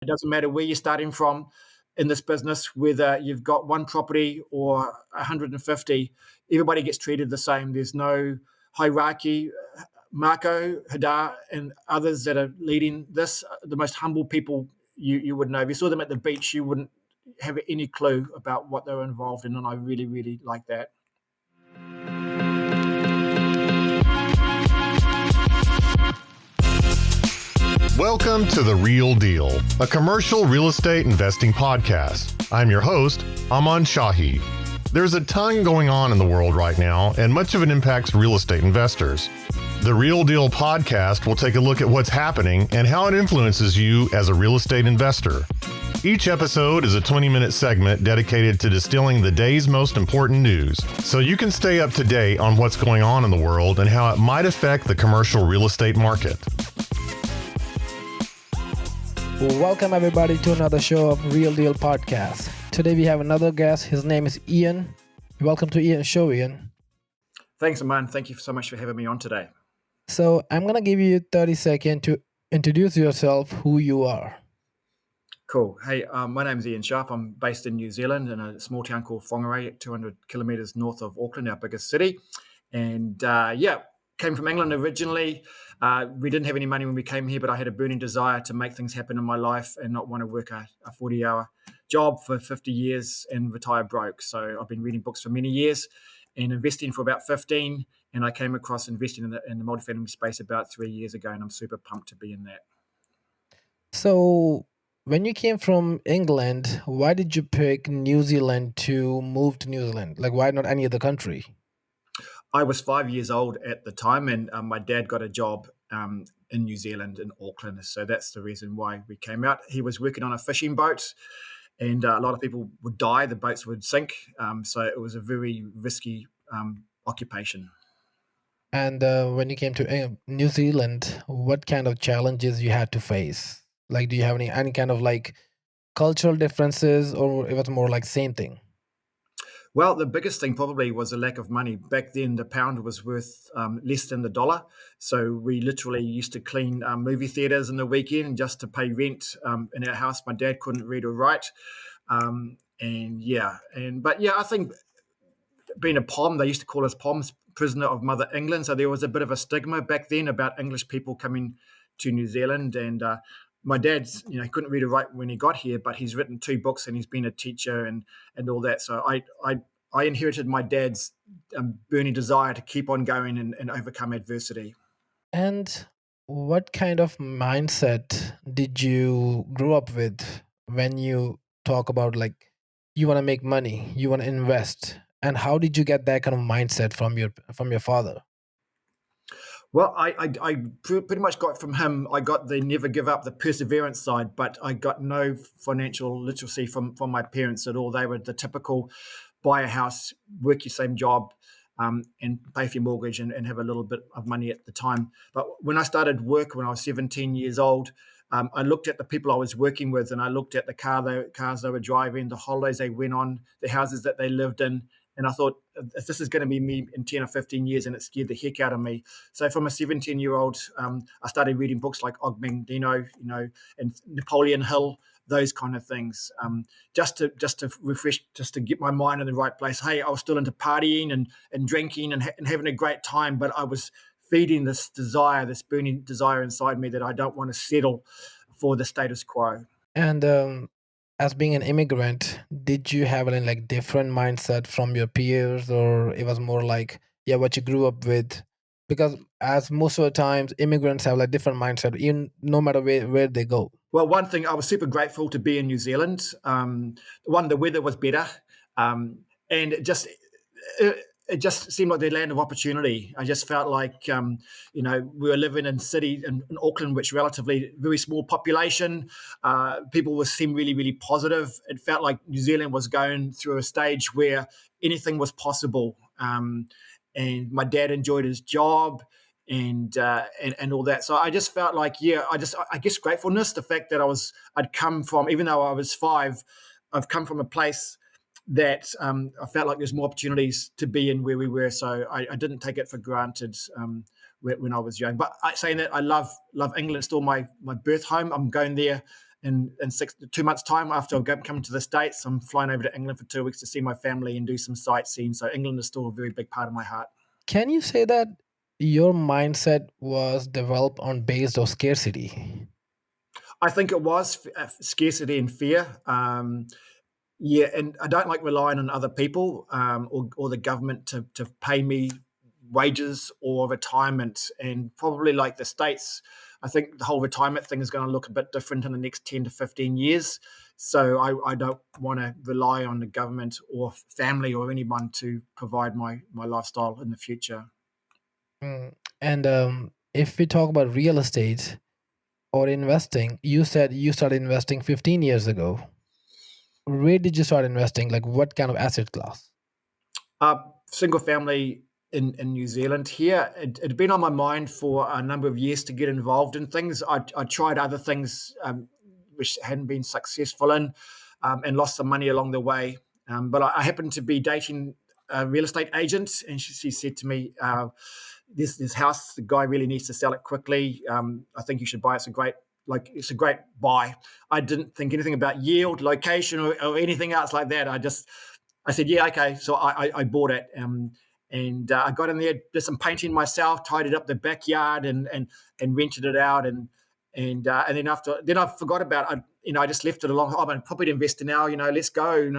It doesn't matter where you're starting from in this business, whether you've got one property or 150, everybody gets treated the same. There's no hierarchy. Marco, Hadar, and others that are leading this, the most humble people you would know. If you saw them at the beach, you wouldn't have any clue about what they were involved in, and I really, really like that. Welcome to The Real Deal, a commercial real estate investing podcast. I'm your host, Aman Shahi. There's a ton going on in the world right now, and much of it impacts real estate investors. The Real Deal podcast will take a look at what's happening and how it influences you as a real estate investor. Each episode is a 20-minute segment dedicated to distilling the day's most important news, so you can stay up to date on what's going on in the world and how it might affect the commercial real estate market. Welcome everybody to another show of Real Deal Podcast. Today we have another guest. His name is Ian. Welcome to Ian's show, Ian. Thanks, Aman. Thank you so much for having me on today. So I'm going to give you 30 seconds to introduce yourself, who you are. Cool. Hey, my name's Ian Sharp. I'm based in New Zealand in a small town called Whangarei, 200 kilometres north of Auckland, our biggest city. And came from England originally. We didn't have any money when we came here, but I had a burning desire to make things happen in my life and not want to work a 40-hour job for 50 years and retire broke. So I've been reading books for many years and investing for about 15. And I came across investing in the multifamily space about 3 years ago, and I'm super pumped to be in that. So when you came from England, why did you pick New Zealand to move to New Zealand? Like, why not any other country? I was 5 years old at the time, and my dad got a job in New Zealand, in Auckland. So that's the reason why we came out. He was working on a fishing boat, and a lot of people would die. The boats would sink. So it was a very risky occupation. And when you came to New Zealand, what kind of challenges you had to face? Like, do you have any kind of like cultural differences, or it was more like same thing? Well, the biggest thing probably was a lack of money. Back then, the pound was worth less than the dollar. So we literally used to clean movie theaters in the weekend just to pay rent in our house. My dad couldn't read or write. I think being a POM, they used to call us POMs, prisoner of Mother England. So there was a bit of a stigma back then about English people coming to New Zealand. And my dad's, he couldn't read or write when he got here, but he's written 2 books and he's been a teacher and all that. So I inherited my dad's burning desire to keep on going and overcome adversity. And what kind of mindset did you grow up with when you talk about like you want to make money, you want to invest, and how did you get that kind of mindset from your father? Well, I pretty much got from him. I got the never give up, the perseverance side, but I got no financial literacy from my parents at all. They were the typical buy a house, work your same job, and pay for your mortgage and have a little bit of money at the time. But when I started work when I was 17 years old, I looked at the people I was working with, and I looked at the cars they were driving, the holidays they went on, the houses that they lived in. And I thought, if this is going to be me in 10 or 15 years, and it scared the heck out of me. So from a 17-year-old, I started reading books like Og Mandino, and Napoleon Hill, those kind of things, just to refresh, just to get my mind in the right place. Hey, I was still into partying and drinking and having a great time, but I was feeding this desire, this burning desire inside me that I don't want to settle for the status quo. And as being an immigrant, did you have any like different mindset from your peers, or it was more like what you grew up with? Because as most of the times immigrants have like different mindset, even no matter where they go. Well, one thing, I was super grateful to be in New Zealand. The weather was better, and it just seemed like the land of opportunity. I just felt like, we were living in city in Auckland, which relatively very small population. People seemed really, really positive. It felt like New Zealand was going through a stage where anything was possible. And my dad enjoyed his job and all that. So I just felt like, I guess gratefulness, the fact that I'd come from, even though I was 5, I've come from a place that I felt like there's more opportunities to be in where we were. So I didn't take it for granted when I was young. But saying that, I love England. It's still my birth home. I'm going there in 2 months' time after I've come to the States. I'm flying over to England for 2 weeks to see my family and do some sightseeing. So England is still a very big part of my heart. Can you say that your mindset was developed on based of scarcity? I think it was scarcity and fear. Yeah, and I don't like relying on other people or the government to pay me wages or retirement. And probably like the States, I think the whole retirement thing is going to look a bit different in the next 10 to 15 years. So I don't want to rely on the government or family or anyone to provide my lifestyle in the future. Mm. And if we talk about real estate or investing, you said you started investing 15 years ago. Where did you start investing? Like what kind of asset class? Single family in New Zealand here. It'd been on my mind for a number of years to get involved in things. I tried other things which hadn't been successful in and lost some money along the way. But I happened to be dating a real estate agent, and she said to me, this house, the guy really needs to sell it quickly. I think you should buy it. It's a great buy. I didn't think anything about yield, location, or anything else like that. I said, yeah, okay. So I bought it, and I got in there, did some painting myself, tidied up the backyard, and rented it out, and then I forgot about it. I just left it along. Oh, I'm a property investor now. Let's go.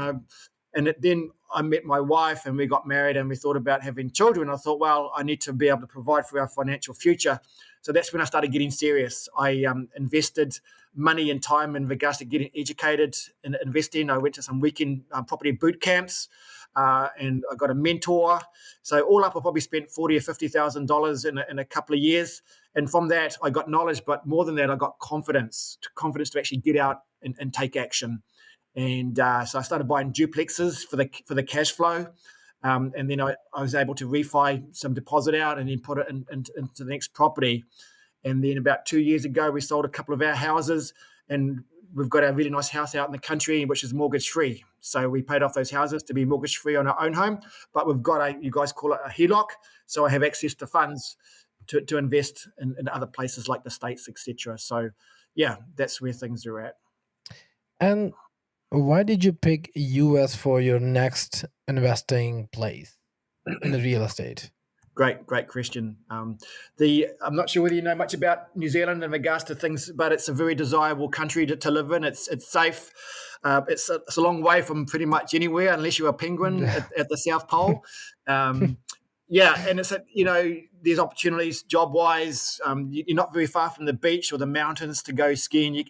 Then I met my wife, and we got married, and we thought about having children. I thought, well, I need to be able to provide for our financial future. So that's when I started getting serious. I invested money and time in regards to getting educated in investing. I went to some weekend property boot camps, and I got a mentor. So all up, I probably spent $40,000 or $50,000 in a couple of years. And from that, I got knowledge, but more than that, I got confidence to actually get out and take action. And so I started buying duplexes for the cash flow. And then I was able to refi some deposit out and then put it into the next property. And then about 2 years ago, we sold a couple of our houses, and we've got a really nice house out in the country, which is mortgage free. So we paid off those houses to be mortgage free on our own home, but we've got you guys call it a HELOC. So I have access to funds to invest in other places like the States, etc. So yeah, that's where things are at. And why did you pick US for your next investing place in the real estate? Great question. I'm not sure whether you know much about New Zealand in regards to things, but it's a very desirable country to live in. It's safe. It's a long way from pretty much anywhere, unless you're a penguin at the South Pole. Yeah, and there's opportunities job wise. You're not very far from the beach or the mountains to go skiing.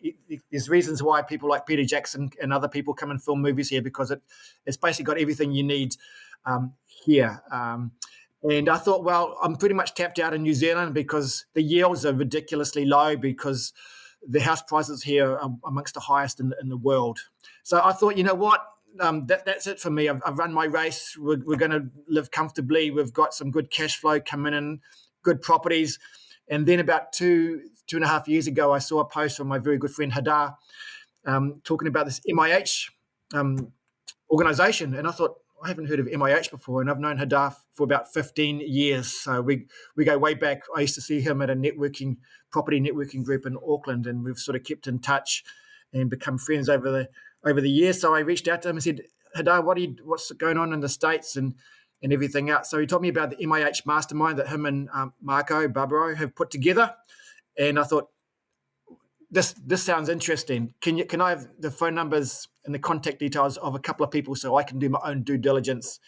There's reasons why people like Peter Jackson and other people come and film movies here, because it's basically got everything you need here. And I thought, well, I'm pretty much tapped out in New Zealand because the yields are ridiculously low, because the house prices here are amongst the highest in the world. So I thought, you know what? That's it for me. I've run my race. We're going to live comfortably. We've got some good cash flow coming in, good properties. And then about 2.5 years ago, I saw a post from my very good friend Hadar talking about this MIH organization. And I thought, I haven't heard of MIH before, and I've known Hadar for about 15 years. So we go way back. I used to see him at a property networking group in Auckland, and we've sort of kept in touch and become friends over the years. So I reached out to him and said, Hadar, what's going on in the States and everything else? So he told me about the MIH mastermind that him and Marco Barbaro have put together. And I thought, this sounds interesting. Can I have the phone numbers and the contact details of a couple of people so I can do my own due diligence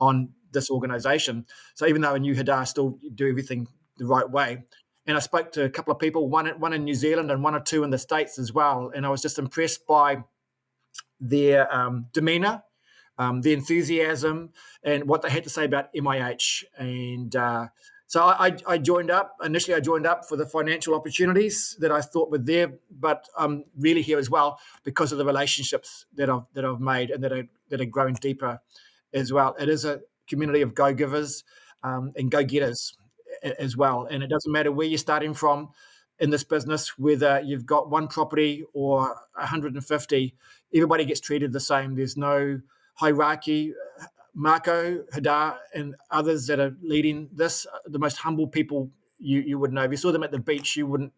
on this organization? So even though I knew Hadar, I still do everything the right way. And I spoke to a couple of people, one in New Zealand and one or two in the States as well. And I was just impressed by their demeanor, the enthusiasm, and what they had to say about MIH. And so I joined up. Initially, I joined up for the financial opportunities that I thought were there, but I'm really here as well because of the relationships that I've made and that are growing deeper as well. It is a community of go-givers and go-getters as well, and it doesn't matter where you're starting from in this business, whether you've got one property or 150. Everybody gets treated the same. There's no hierarchy. Marco, Hadar, and others that are leading this, the most humble people you would know. If you saw them at the beach, you wouldn't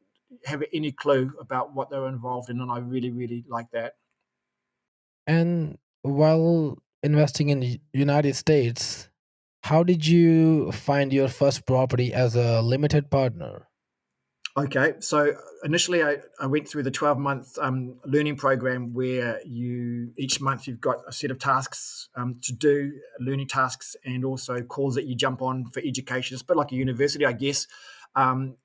have any clue about what they were involved in, and I really, really like that. And while investing in United States, how did you find your first property as a limited partner? Okay, so initially I went through the 12-month learning program where you each month you've got a set of tasks to do, learning tasks, and also calls that you jump on for education. It's a bit like a university, I guess. And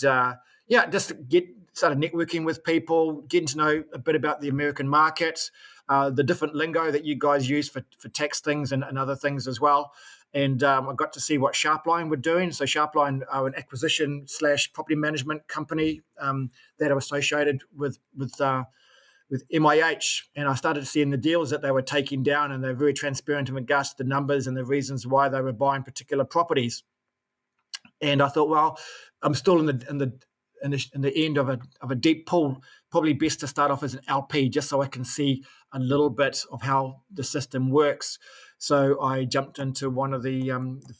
yeah, just to get started networking with people, getting to know a bit about the American market, the different lingo that you guys use for tax things and other things as well. And I got to see what Sharpline were doing. So Sharpline are an acquisition / property management company that are associated with MIH, and I started seeing the deals that they were taking down, and they're very transparent in regards to the numbers and the reasons why they were buying particular properties. And I thought, well, I'm still in the end of a deep pool. Probably best to start off as an LP, just so I can see a little bit of how the system works. So I jumped into one of the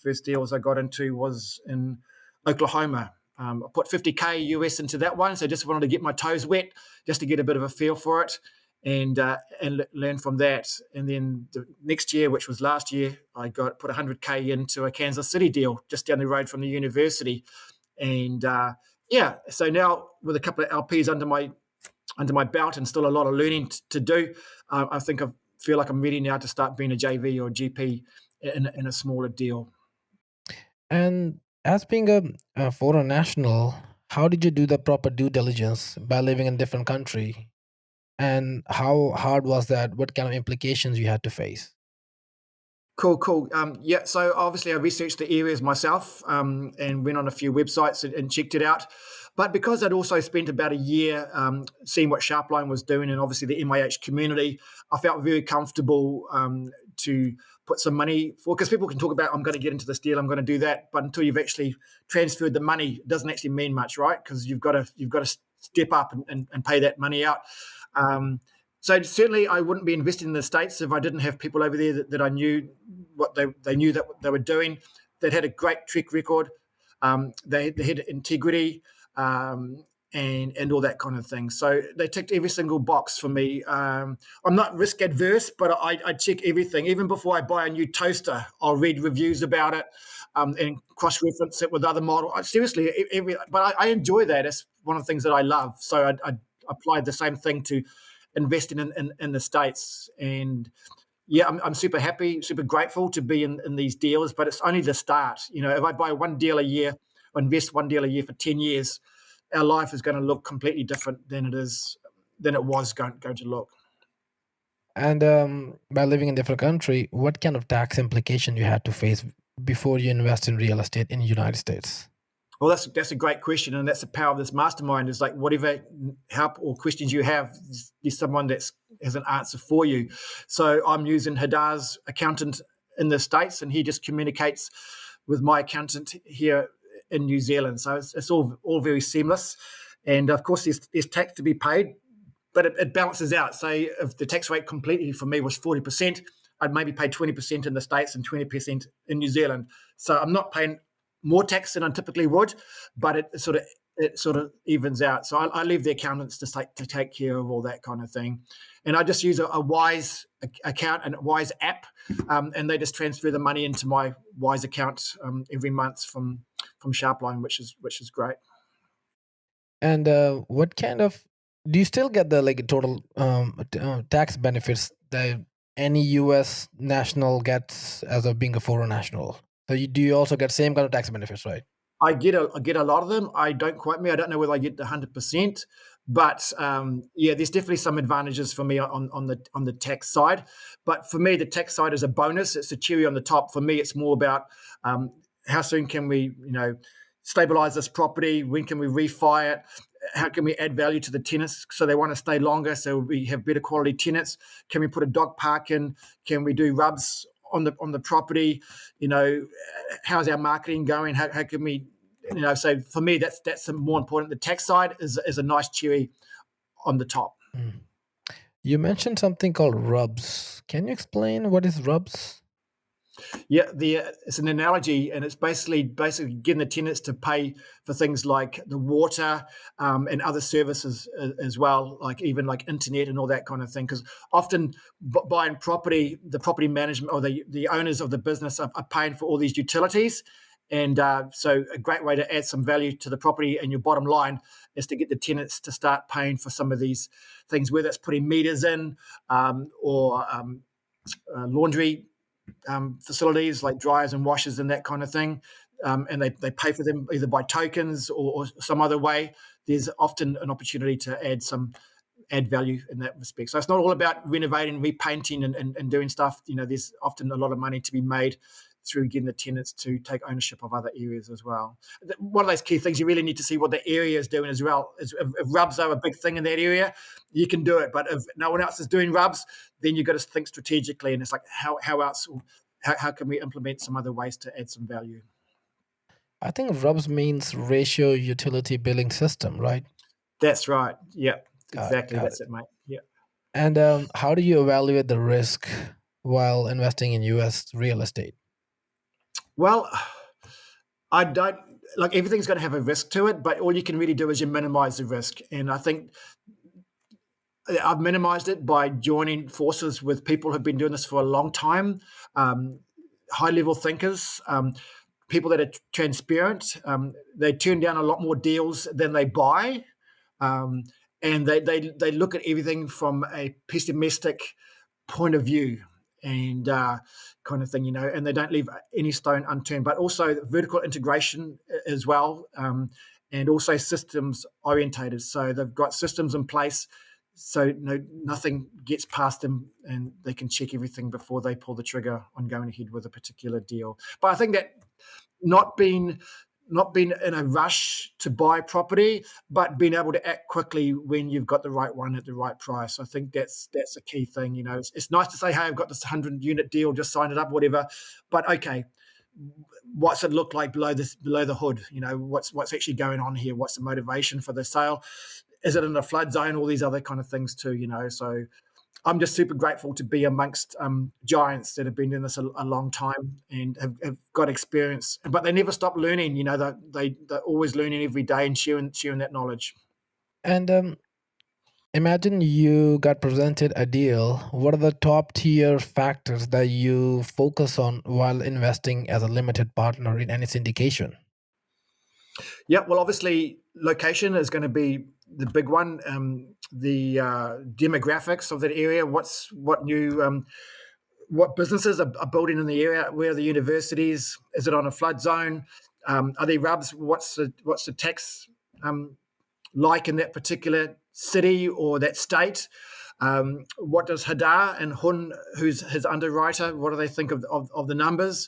first deals I got into was in Oklahoma. I put 50K US into that one, so just wanted to get my toes wet, just to get a bit of a feel for it, and learn from that. And then the next year, which was last year, I put 100K into a Kansas City deal just down the road from the university, and yeah. So now with a couple of LPs under my belt and still a lot of learning to do, I think I feel like I'm ready now to start being a JV or GP in a smaller deal. And as being a foreign national, how did you do the proper due diligence by living in a different country? And how hard was that? What kind of implications you had to face? Cool. Yeah, so obviously I researched the areas myself and went on a few websites and checked it out. But because I'd also spent about a year seeing what Sharpline was doing and obviously the MIH community, I felt very comfortable to put some money for, because people can talk about, I'm going to get into this deal, I'm going to do that, but until you've actually transferred the money, it doesn't actually mean much, right? Because you've got to step up and pay that money out. So certainly, I wouldn't be investing in the States if I didn't have people over there that I knew what they knew that they were doing. That had a great track record. They had integrity and all that kind of thing. So they ticked every single box for me. I'm not risk adverse, but I check everything. Even before I buy a new toaster, I'll read reviews about it and cross reference it with other models. Seriously, but I enjoy that. It's one of the things that I love. So I applied the same thing to investing in the States. And yeah, I'm super happy, super grateful to be in these deals, but it's only the start. If I buy one deal a year or invest one deal a year for 10 years, our life is going to look completely different than it was going to look. And by living in a different country, what kind of tax implication you had to face before you invest in real estate in the United States? Well, that's a great question, and that's the power of this mastermind. Is like whatever help or questions you have, there's someone that has an answer for you. So I'm using Hadar's accountant in the States, and he just communicates with my accountant here in New Zealand. So it's all very seamless, and of course there's tax to be paid, but it balances out. Say if the tax rate completely for me was 40%, I'd maybe pay 20% in the States and 20% in New Zealand. So I'm not paying more tax than I typically would, but it sort of evens out. So I leave the accountants to take care of all that kind of thing, and I just use a Wise account and a Wise app, and they just transfer the money into my Wise account every month from Sharpline, which is great. And what kind of do you still get the like total tax benefits that any U.S. national gets as of being a foreign national? So do you also get same kind of tax benefits, right? I get a lot of them. I don't quote me. I don't know whether I get the 100%, but yeah, there's definitely some advantages for me on the tax side. But for me, the tax side is a bonus. It's a cherry on the top. For me, it's more about how soon can we stabilize this property? When can we refi it? How can we add value to the tenants so they want to stay longer? So we have better quality tenants. Can we put a dog park in? Can we do rubs on the property? How's our marketing going? How can we, so for me, that's more important. The tax side is a nice cherry on the top. Mm. You mentioned something called rubs. Can you explain what is rubs? Yeah, it's an analogy, and it's basically getting the tenants to pay for things like the water and other services as well, like even like internet and all that kind of thing. Because often buying property, the property management or the owners of the business are paying for all these utilities. And so a great way to add some value to the property and your bottom line is to get the tenants to start paying for some of these things, whether it's putting meters in or laundry facilities like dryers and washers and that kind of thing. And they pay for them either by tokens or some other way. There's often an opportunity to add value in that respect. So it's not all about renovating, repainting, and doing stuff. There's often a lot of money to be made through getting the tenants to take ownership of other areas as well. One of those key things, you really need to see what the area is doing as well. If rubs are a big thing in that area, you can do it. But if no one else is doing rubs, then you've got to think strategically. And it's like, how else, how can we implement some other ways to add some value? I think RUBS means ratio utility billing system, right? That's right. Yeah, Got it. exactly. Got That's it. it, mate. Yeah. And how do you evaluate the risk while investing in US real estate? Well, I don't like everything's going to have a risk to it, but all you can really do is you minimize the risk. And I think I've minimized it by joining forces with people who've been doing this for a long time, high level thinkers, people that are transparent. They turn down a lot more deals than they buy. And they look at everything from a pessimistic point of view and kind of thing, and they don't leave any stone unturned, but also vertical integration as well, and also systems orientated. So they've got systems in place so nothing gets past them and they can check everything before they pull the trigger on going ahead with a particular deal. But I think that not being in a rush to buy property, but being able to act quickly when you've got the right one at the right price. I think that's a key thing. It's nice to say, hey, I've got this 100-unit deal, just sign it up, whatever. But okay, what's it look like below the hood? What's actually going on here? What's the motivation for the sale? Is it in a flood zone? All these other kind of things too. So I'm just super grateful to be amongst giants that have been doing this a long time and have got experience, but they never stop learning. They're always learning every day and sharing that knowledge. And imagine you got presented a deal. What are the top tier factors that you focus on while investing as a limited partner in any syndication? Yeah, well, obviously, location is going to be the big one. The demographics of that area. What businesses are building in the area? Where are the universities? Is it on a flood zone? Are there rubs? What's the tax like in that particular city or that state? What does Hadar and Hun, who's his underwriter, what do they think of the numbers?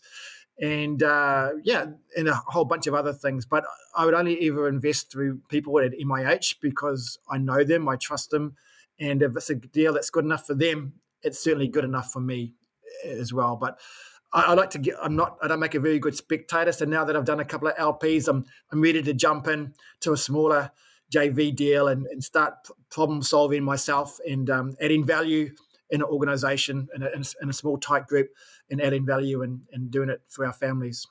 And and a whole bunch of other things. But I would only ever invest through people at MIH because I know them, I trust them, and if it's a deal that's good enough for them, it's certainly good enough for me as well. But I like to get. I don't make a very good spectator. So now that I've done a couple of LPs, I'm ready to jump in to a smaller JV deal and start problem solving myself and adding value in an organization, in a small tight group, and adding value and doing it for our families.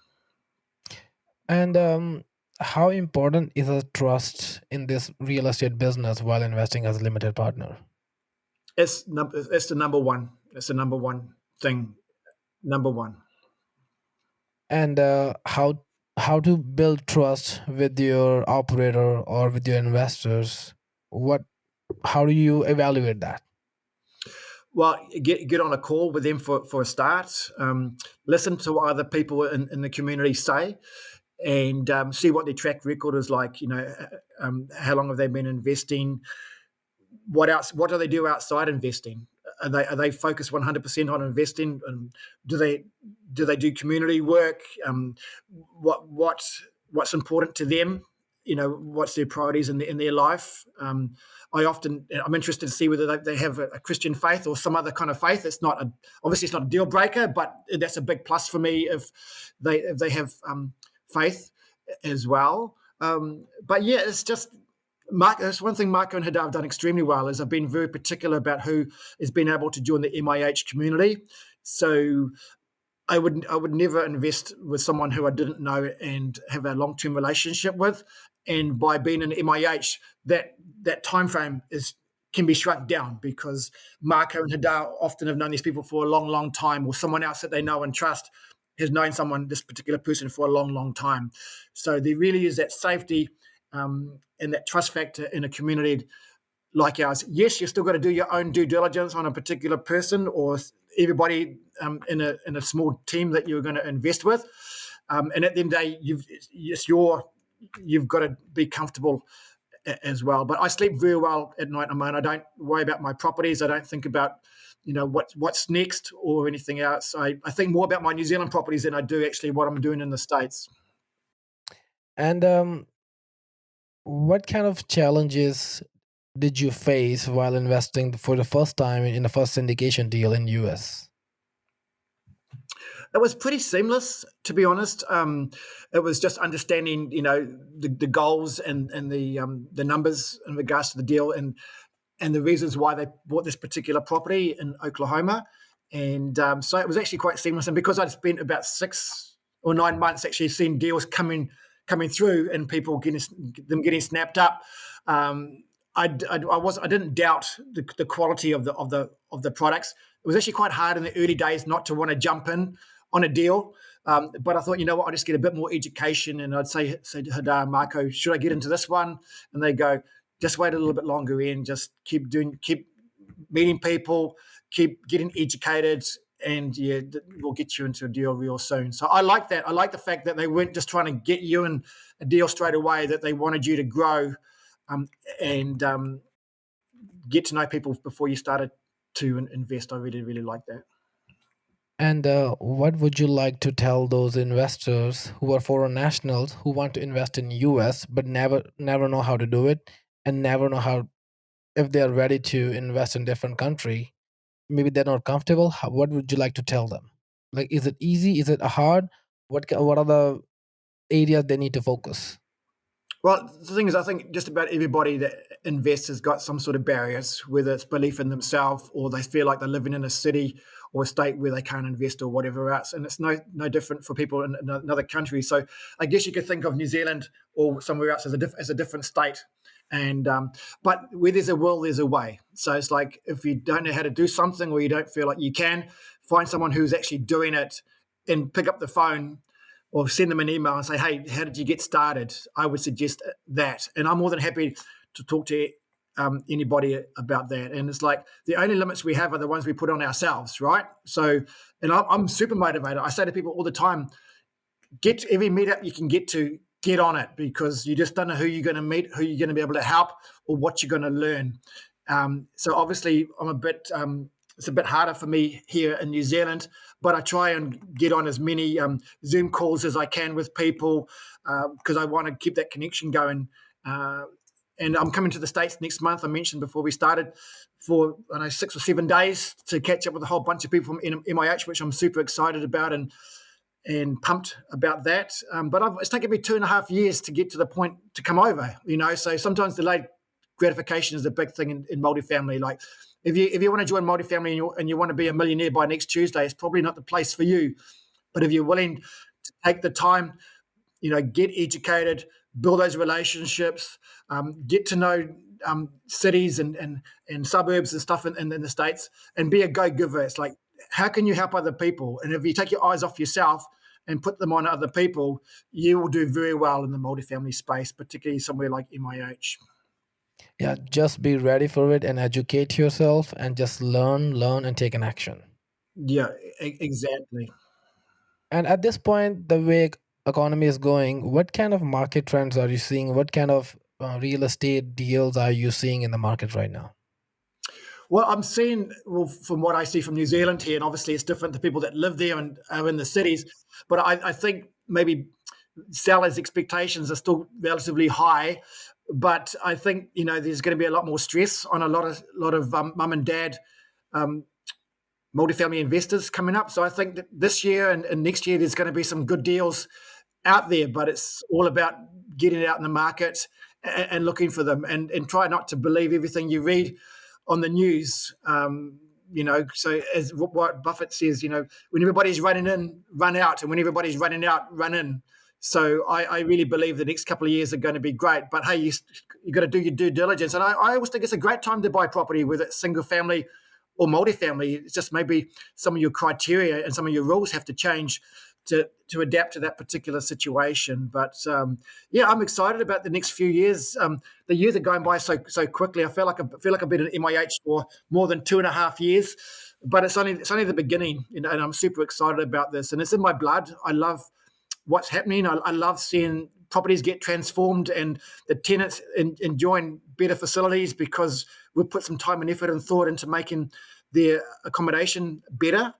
And how important is a trust in this real estate business while investing as a limited partner? It's the number one. It's the number one thing. Number one. And how to build trust with your operator or with your investors? What How do you evaluate that? Well, get on a call with them for a start. Listen to what other people in the community say, and see what their track record is like. How long have they been investing? What else? What do they do outside investing? Are they focused 100% on investing? Do they do community work? What's important to them? What's their priorities in their life? I'm interested to see whether they have a Christian faith or some other kind of faith. Obviously it's not a deal breaker, but that's a big plus for me if they have faith as well. But yeah, it's just that's one thing Marco and Hadar have done extremely well is I've been very particular about who has been able to join the MIH community. So I would never invest with someone who I didn't know and have a long term relationship with. And by being an MIH, that time frame is can be shrunk down because Marco and Hadar often have known these people for a long, long time, or someone else that they know and trust has known this particular person for a long, long time. So there really is that safety and that trust factor in a community like ours. Yes, you've still got to do your own due diligence on a particular person or everybody in a small team that you're going to invest with. And at the end of the day, you've got to be comfortable as well. But I sleep very well at night, Aman. I don't worry about my properties. I don't think about what's next or anything else. I think more about my New Zealand properties than I do actually what I'm doing in the States. And what kind of challenges did you face while investing for the first time in the first syndication deal in US? It was pretty seamless, to be honest. It was just understanding, the goals and the numbers in regards to the deal and the reasons why they bought this particular property in Oklahoma. And so it was actually quite seamless. And because I'd spent about 6 or 9 months actually seeing deals coming through and people getting snapped up, I didn't doubt the quality of the products. It was actually quite hard in the early days not to want to jump in on a deal. But I thought, you know what, I'll just get a bit more education. And I'd say to Hadar and Marco, should I get into this one? And they go, just wait a little bit longer and just keep meeting people, keep getting educated, and we'll get you into a deal real soon. So I like that. I like the fact that they weren't just trying to get you in a deal straight away, that they wanted you to grow and get to know people before you started to invest. I really, really like that. And what would you like to tell those investors who are foreign nationals who want to invest in US but never know how to do it and never know how if they are ready to invest in different country? Maybe they're not comfortable. What would you like to tell them? Like, is it easy? Is it hard? What are the areas they need to focus? Well, the thing is, I think just about everybody that invests has got some sort of barriers, whether it's belief in themselves or they feel like they're living in a city or a state where they can't invest or whatever else. And it's no different for people in another country. So I guess you could think of New Zealand or somewhere else as a different state. And but where there's a will, there's a way. So it's like if you don't know how to do something or you don't feel like you can, find someone who's actually doing it and pick up the phone or send them an email and say, hey, how did you get started? I would suggest that. And I'm more than happy to talk to anybody about that. And it's like the only limits we have are the ones we put on ourselves, right? So, and I'm super motivated. I say to people all the time, get to every meetup you can get on it, because you just don't know who you're going to meet, who you're going to be able to help, or what you're going to learn. So obviously it's a bit harder for me here in New Zealand, but I try and get on as many Zoom calls as I can with people because I want to keep that connection going. And I'm coming to the States next month. I mentioned before we started for 6 or 7 days to catch up with a whole bunch of people from MIH, which I'm super excited about and pumped about that. But it's taken me 2.5 years to get to the point to come over, so sometimes delayed gratification is a big thing in multifamily. Like if you want to join multifamily and you want to be a millionaire by next Tuesday, it's probably not the place for you. But if you're willing to take the time, get educated, build those relationships, get to know cities and suburbs and stuff in the States, and be a go-giver. It's like, how can you help other people? And if you take your eyes off yourself and put them on other people, you will do very well in the multifamily space, particularly somewhere like MIH. Yeah, just be ready for it and educate yourself and just learn, and take an action. Yeah, exactly. And at this point, the way economy is going, what kind of market trends are you seeing? What kind of real estate deals are you seeing in the market right now? Well, I'm seeing, from what I see from New Zealand here, and obviously it's different to people that live there and are in the cities, but I think maybe sellers' expectations are still relatively high. But I think there's going to be a lot more stress on a lot of mum and dad multifamily investors coming up. So I think that this year and next year there's going to be some good deals out there, but it's all about getting it out in the market and looking for them and try not to believe everything you read on the news. So as what Buffett says, when everybody's running in, run out, and when everybody's running out, run in. So I really believe the next couple of years are going to be great. But hey, you got to do your due diligence. And I always think it's a great time to buy property, whether it's single family or multifamily. It's just maybe some of your criteria and some of your rules have to change to adapt to that particular situation. But I'm excited about the next few years. The years are going by so quickly. I feel like I've been at MIH for more than 2.5 years, but it's only the beginning. And I'm super excited about this, and it's in my blood. I love what's happening. I love seeing properties get transformed and the tenants enjoying better facilities because we've put some time and effort and thought into making their accommodation better.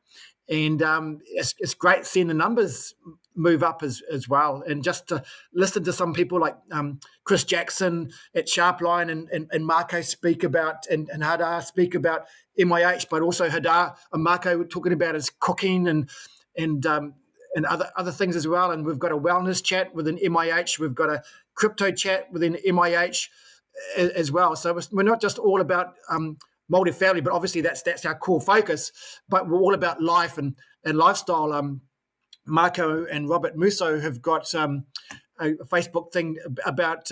And it's great seeing the numbers move up as well. And just to listen to some people like Chris Jackson at Sharpline and Marco speak about, and Hadar speak about MIH, but also Hadar and Marco talking about his cooking and other things as well. And we've got a wellness chat within MIH. We've got a crypto chat within MIH as well. So we're not just all about multifamily, but obviously that's our core focus. But we're all about life and lifestyle. Marco and Robert Musso have got a Facebook thing about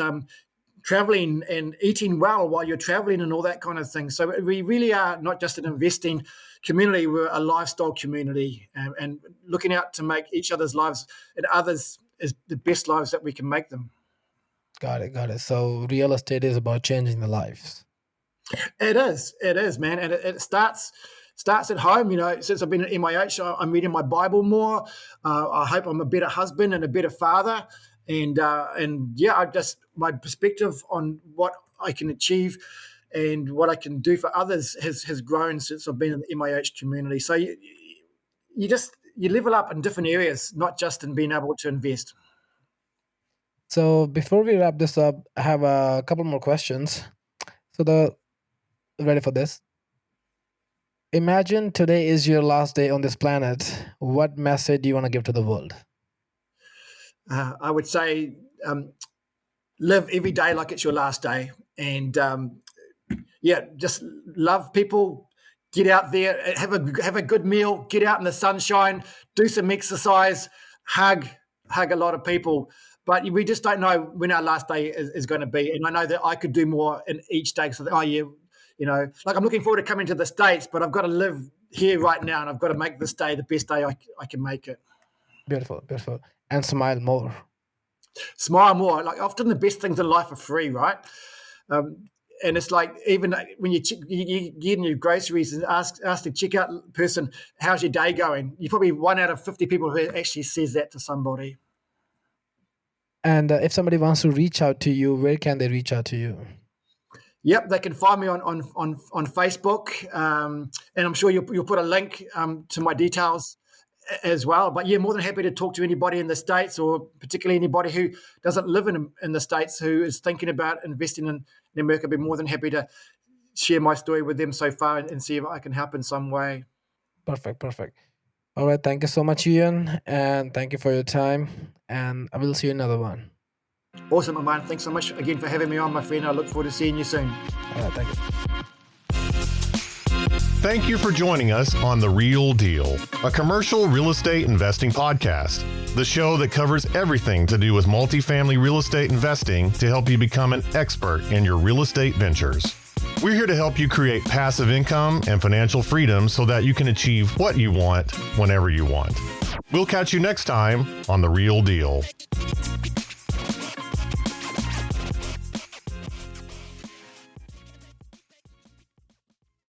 traveling and eating well while you're traveling and all that kind of thing. So we really are not just an investing community, we're a lifestyle community, and looking out to make each other's lives and others as the best lives that we can make them. Got it. So real estate is about changing the lives. It is, man. And it starts at home. Since I've been at MIH, I'm reading my Bible more. I hope I'm a better husband and a better father. And my perspective on what I can achieve and what I can do for others has grown since I've been in the MIH community. So you level up in different areas, not just in being able to invest. So before we wrap this up, I have a couple more questions. Ready for this? Imagine today is your last day on this planet. What message do you want to give to the world? I would say live every day like it's your last day. And just love people. Get out there, have a good meal, get out in the sunshine, do some exercise, hug a lot of people. But we just don't know when our last day is going to be. And I know that I could do more in each day. So, like I'm looking forward to coming to the States, but I've got to live here right now, and I've got to make this day the best day I can make it. Beautiful. And smile more. Smile more. Like often the best things in life are free, right? And it's like even when you get in your groceries and ask the checkout person, how's your day going? You're probably 1 out of 50 people who actually says that to somebody. And if somebody wants to reach out to you, where can they reach out to you? Yep, they can find me on Facebook, and I'm sure you'll put a link to my details as well. But more than happy to talk to anybody in the States, or particularly anybody who doesn't live in the States who is thinking about investing in America. I'd be more than happy to share my story with them so far and see if I can help in some way. Perfect. All right, thank you so much, Ian, and thank you for your time. And I will see you another one. Awesome, Aman. Thanks so much again for having me on, my friend. I look forward to seeing you soon. All right, thank you. Thank you for joining us on The Real Deal, a commercial real estate investing podcast, the show that covers everything to do with multifamily real estate investing to help you become an expert in your real estate ventures. We're here to help you create passive income and financial freedom so that you can achieve what you want whenever you want. We'll catch you next time on The Real Deal.